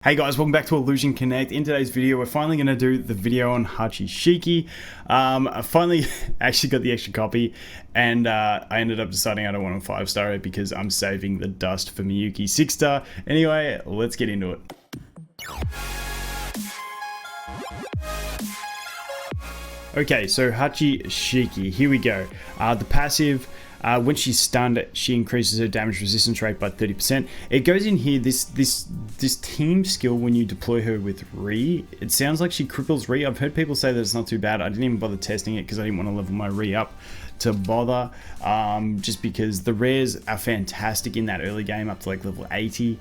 Hey guys, welcome back to Illusion Connect. In today's video, we're finally going to do the video on Hachi Shiki. I finally actually got the extra copy, and I ended up deciding I don't want to 5-star it because I'm saving the dust for Miyuki 6-star. Anyway, let's get into it. Okay, so Hachi Shiki, here we go. The passive, when she's stunned, she increases her damage resistance rate by 30%. It goes in here, this team skill when you deploy her with Re. It sounds like she cripples Re. I've heard people say that it's not too bad. I didn't even bother testing it because I didn't want to level my Re up to bother. Just because the rares are fantastic in that early game up to like level 80.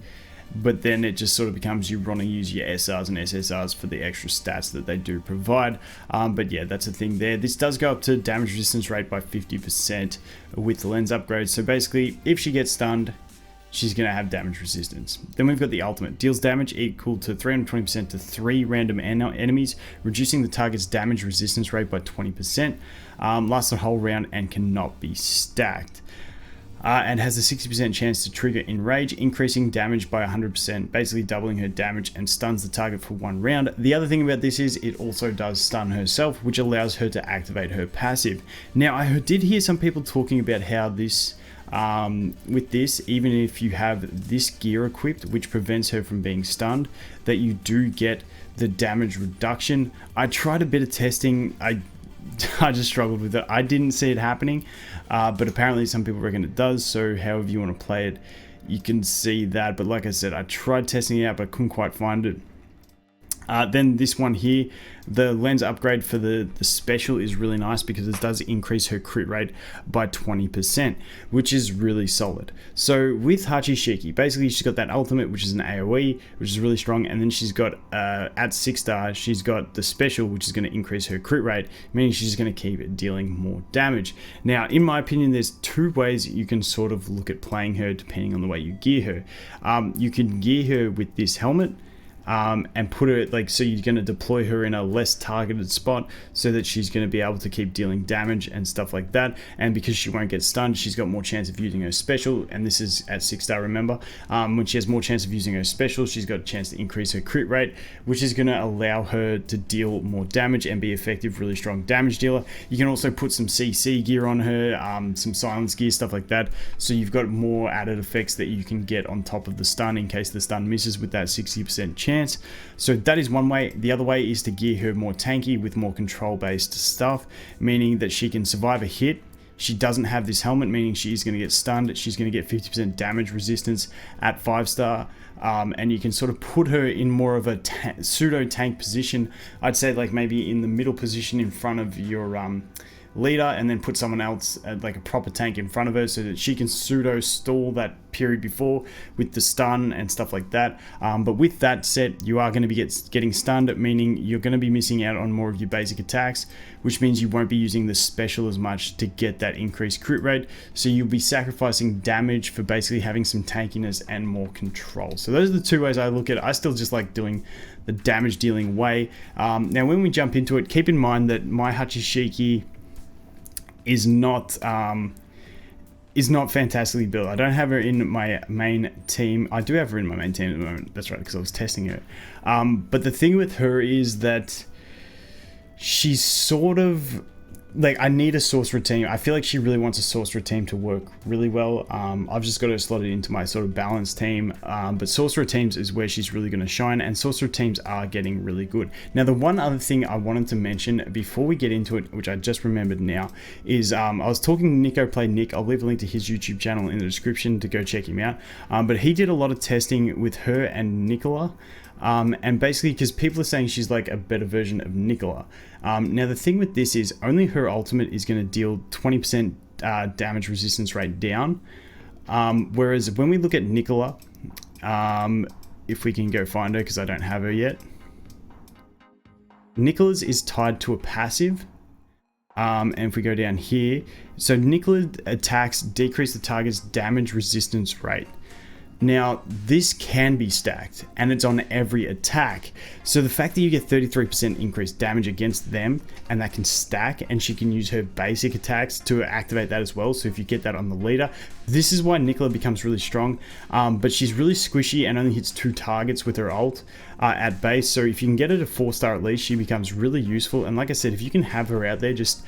But then it just sort of becomes you want to use your SRs and SSRs for the extra stats that they do provide. But yeah, that's a thing there. This does go up to damage resistance rate by 50% with the lens upgrade. So basically, if she gets stunned, she's going to have damage resistance. Then we've got the ultimate. Deals damage equal to 320% to 3 random enemies, reducing the target's damage resistance rate by 20%. Lasts a whole round and cannot be stacked. And has a 60% chance to trigger Enrage, increasing damage by 100%, basically doubling her damage, and stuns the target for 1 round. The other thing about this is it also does stun herself, which allows her to activate her passive. Now, I did hear some people talking about how this, with this, even if you have this gear equipped, which prevents her from being stunned, that you do get the damage reduction. I tried a bit of testing. I just struggled with it. I didn't see it happening, but apparently some people reckon it does. So however you want to play it, you can see that. But like I said, I tried testing it out, but I couldn't quite find it. Then this one here, the lens upgrade for the special is really nice because it does increase her crit rate by 20%, which is really solid. So with Hachi Shiki, basically she's got that ultimate, which is an AoE, which is really strong, and then she's got, at 6-star, she's got the special, which is going to increase her crit rate, meaning she's going to keep dealing more damage. Now, in my opinion, there's 2 ways you can sort of look at playing her depending on the way you gear her. You can gear her with this helmet, and put her like, so you're going to deploy her in a less targeted spot so that she's going to be able to keep dealing damage and stuff like that. And because she won't get stunned, she's got more chance of using her special, and this is at 6-star, remember. When she has more chance of using her special, she's got a chance to increase her crit rate, which is going to allow her to deal more damage and be effective, really strong damage dealer. You can also put some CC gear on her, some silence gear, stuff like that, so you've got more added effects that you can get on top of the stun in case the stun misses with that 60% chance. So that is one way. The other way is to gear her more tanky with more control based stuff, meaning that she can survive a hit. She doesn't have this helmet, meaning she's going to get stunned. She's going to get 50% damage resistance at 5-star, and you can sort of put her in more of a pseudo tank position. I'd say like maybe in the middle position in front of your leader, and then put someone else like a proper tank in front of her so that she can pseudo stall that period before with the stun and stuff like that. But with that said, you are going to be getting stunned, meaning you're going to be missing out on more of your basic attacks, which means you won't be using the special as much to get that increased crit rate. So you'll be sacrificing damage for basically having some tankiness and more control. So those are the 2 ways I look at it. I still just like doing the damage dealing way. Now when we jump into it, keep in mind that my Hachi Shiki is not fantastically built. I don't have her in my main team. I do have her in my main team at the moment. That's right, because I was testing her. But the thing with her is that she's sort of like, I need a sorcerer team. I feel like she really wants a sorcerer team to work really well. I've just got her slotted into my sort of balanced team, but sorcerer teams is where she's really going to shine, and sorcerer teams are getting really good. Now, the one other thing I wanted to mention before we get into it, which I just remembered now, is I was talking to Nico Play Nick. I'll leave a link to his YouTube channel in the description to go check him out. But he did a lot of testing with her and Nicola. And basically, because people are saying she's like a better version of Nicola. Now, the thing with this is only her ultimate is going to deal 20% damage resistance rate down. Whereas when we look at Nicola, if we can go find her, because I don't have her yet. Nicola's is tied to a passive. And if we go down here, so Nicola attacks decrease the target's damage resistance rate. Now, this can be stacked, and it's on every attack. So the fact that you get 33% increased damage against them, and that can stack, and she can use her basic attacks to activate that as well. So if you get that on the leader, this is why Nicola becomes really strong. But she's really squishy and only hits 2 targets with her ult at base. So if you can get her to 4-star at least, she becomes really useful. And like I said, if you can have her out there just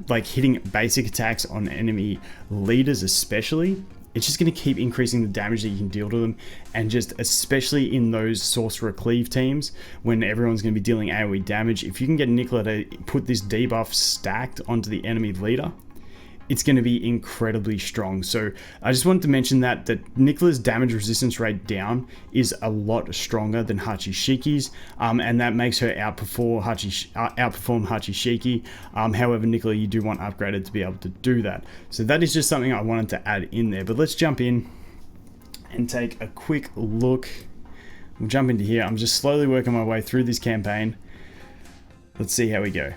like hitting basic attacks on enemy leaders especially, it's just going to keep increasing the damage that you can deal to them, and just especially in those Sorcerer Cleave teams when everyone's going to be dealing AoE damage, if you can get Nicola to put this debuff stacked onto the enemy leader, it's going to be incredibly strong. So I just wanted to mention that Nicola's damage resistance rate down is a lot stronger than Hachi Shiki's, and that makes her outperform Hachi Shiki. However, Nicola, you do want upgraded to be able to do that. So that is just something I wanted to add in there. But let's jump in and take a quick look. We'll jump into here. I'm just slowly working my way through this campaign. Let's see how we go.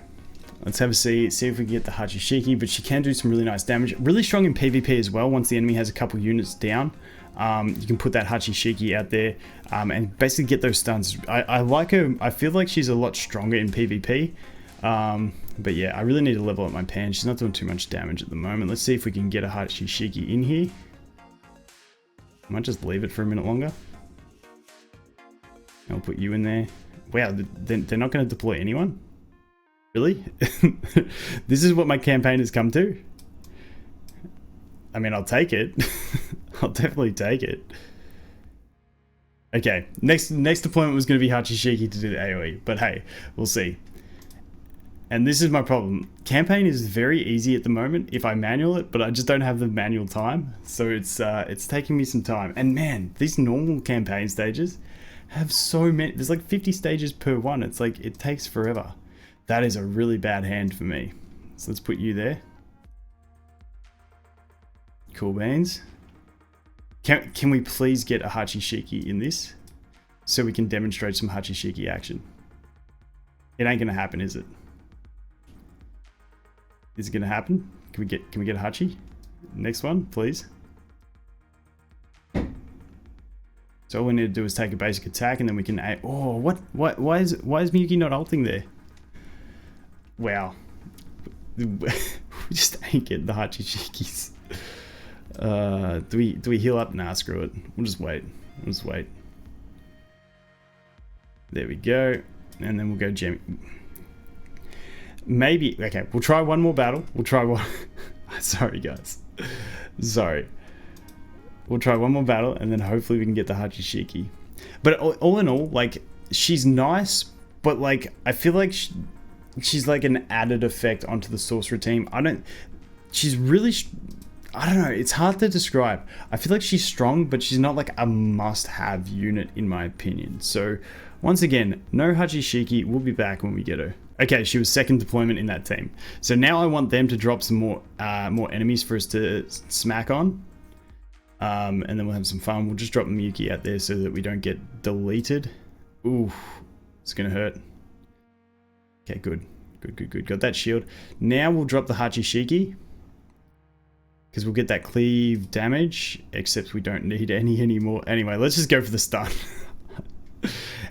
Let's have a see if we can get the Hachi Shiki, but she can do some really nice damage. Really strong in PvP as well. Once the enemy has a couple units down, you can put that Hachi Shiki out there and basically get those stuns. I like her. I feel like she's a lot stronger in PvP. But yeah, I really need to level up my pan. She's not doing too much damage at the moment. Let's see if we can get a Hachi Shiki in here. I might just leave it for a minute longer. I'll put you in there. Wow, they're not going to deploy anyone? Really? This is what my campaign has come to? I mean, I'll take it. I'll definitely take it. Okay, next deployment was going to be Hachi Shiki to do the AoE, but hey, we'll see. And this is my problem. Campaign is very easy at the moment if I manual it, but I just don't have the manual time. So it's taking me some time. And man, these normal campaign stages have so many. There's like 50 stages per one. It's like, it takes forever. That is a really bad hand for me. So let's put you there. Cool beans. Can we please get a Hachi Shiki in this so we can demonstrate some Hachi Shiki action? It ain't gonna happen, is it? Is it gonna happen? Can we get a Hachi? Next one, please. So all we need to do is take a basic attack, and then we can. Oh, what? Why is Miyuki not ulting there? Wow. We just ain't getting the Hachi Shikis. Do we heal up? Nah, screw it. We'll just wait. We'll just wait. There we go. And then we'll go Jemmy. Maybe. Okay, we'll try one more battle. We'll try one. Sorry, guys. Sorry. We'll try one more battle, and then hopefully we can get the Hachi Shiki. But all in all, like, she's nice, but like, I feel like she's like an added effect onto the Sorcerer team. She's really, I don't know, it's hard to describe. I feel like she's strong, but she's not like a must-have unit in my opinion. So once again, no Hachi Shiki. We'll be back when we get her. Okay, she was second deployment in that team. So now I want them to drop some more enemies for us to smack on. And then we'll have some fun. We'll just drop Miyuki out there so that we don't get deleted. Ooh, it's gonna hurt. Okay, good. Got that shield. Now we'll drop the Hachi Shiki, because we'll get that cleave damage, except we don't need any anymore. Anyway, let's just go for the stun.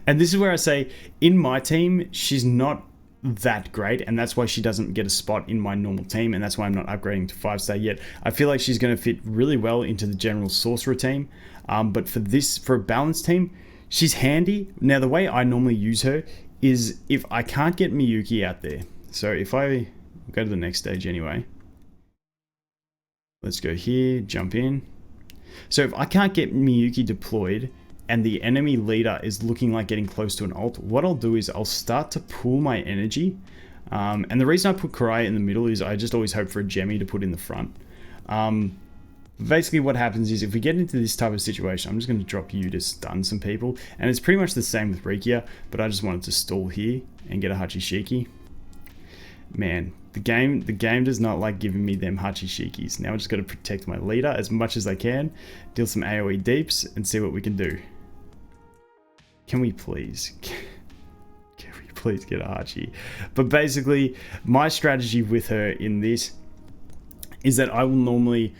And this is where I say, in my team, she's not that great, and that's why she doesn't get a spot in my normal team, and that's why I'm not upgrading to 5-star yet. I feel like she's going to fit really well into the general Sorcerer team, but for a balanced team, she's handy. Now, the way I normally use her is if I can't get Miyuki out there. So if I go to the next stage anyway, let's go here, jump in. So if I can't get Miyuki deployed and the enemy leader is looking like getting close to an ult, what I'll do is I'll start to pool my energy. And the reason I put Karaya in the middle is I just always hope for a Jemmy to put in the front. Basically what happens is if we get into this type of situation, I'm just going to drop you to stun some people. And it's pretty much the same with Rikia, but I just wanted to stall here and get a Hachi Shiki. Man, the game does not like giving me them Hachi Shikis. Now I just got to protect my leader as much as I can, deal some AoE deeps, and see what we can do. Can we please get a Hachi? But basically, my strategy with her in this is that I will normally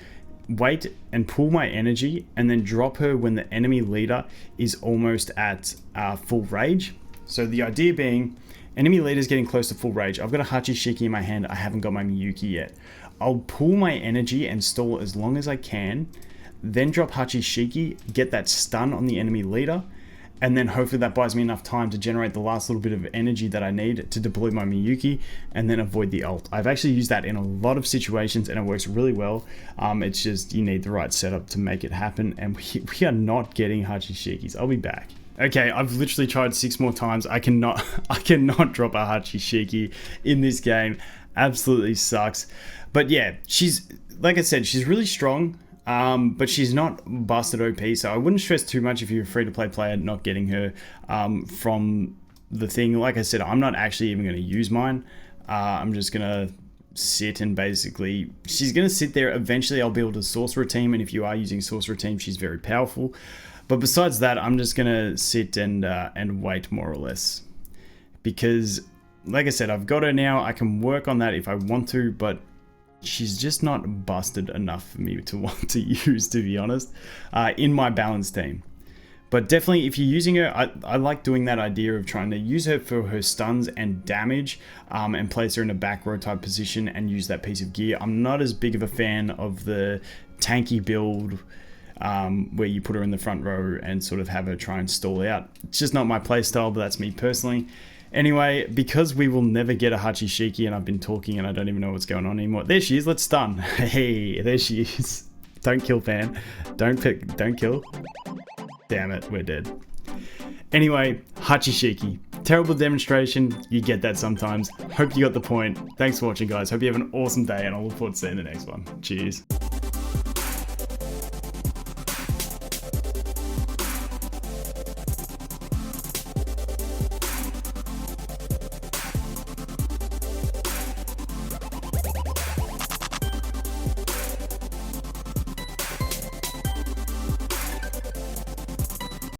wait and pull my energy and then drop her when the enemy leader is almost at full rage. So the idea being, enemy leader is getting close to full rage. I've got a Hachi Shiki in my hand. I haven't got my Miyuki yet. I'll pull my energy and stall as long as I can, then drop Hachi Shiki, get that stun on the enemy leader, and then hopefully that buys me enough time to generate the last little bit of energy that I need to deploy my Miyuki and then avoid the ult. I've actually used that in a lot of situations and it works really well. It's just you need the right setup to make it happen, and we are not getting Hachi Shikis. I'll be back. Okay, I've literally tried 6 more times. I cannot drop a Hachi Shiki in this game. Absolutely sucks. But yeah, she's, like I said, she's really strong. But she's not busted OP, so I wouldn't stress too much if you're a free-to-play player not getting her from the thing. Like I said, I'm not actually even going to use mine. I'm just going to sit and basically, she's going to sit there. Eventually, I'll be able to sorcerer team, and if you are using sorcerer team, she's very powerful. But besides that, I'm just going to sit and wait more or less. Because, like I said, I've got her now. I can work on that if I want to, but she's just not busted enough for me to want to use, to be honest, in my balanced team. But definitely, if you're using her, I like doing that idea of trying to use her for her stuns and damage, and place her in a back row type position and use that piece of gear. I'm not as big of a fan of the tanky build, where you put her in the front row and sort of have her try and stall out. It's just not my play style, but that's me personally. Anyway, because we will never get a Hachi Shiki, and I've been talking and I don't even know what's going on anymore. There she is, let's stun. Hey, there she is. Don't kill, fan. Don't kill. Damn it, we're dead. Anyway, Hachi Shiki. Terrible demonstration, you get that sometimes. Hope you got the point. Thanks for watching, guys. Hope you have an awesome day, and I look forward to seeing the next one. Cheers.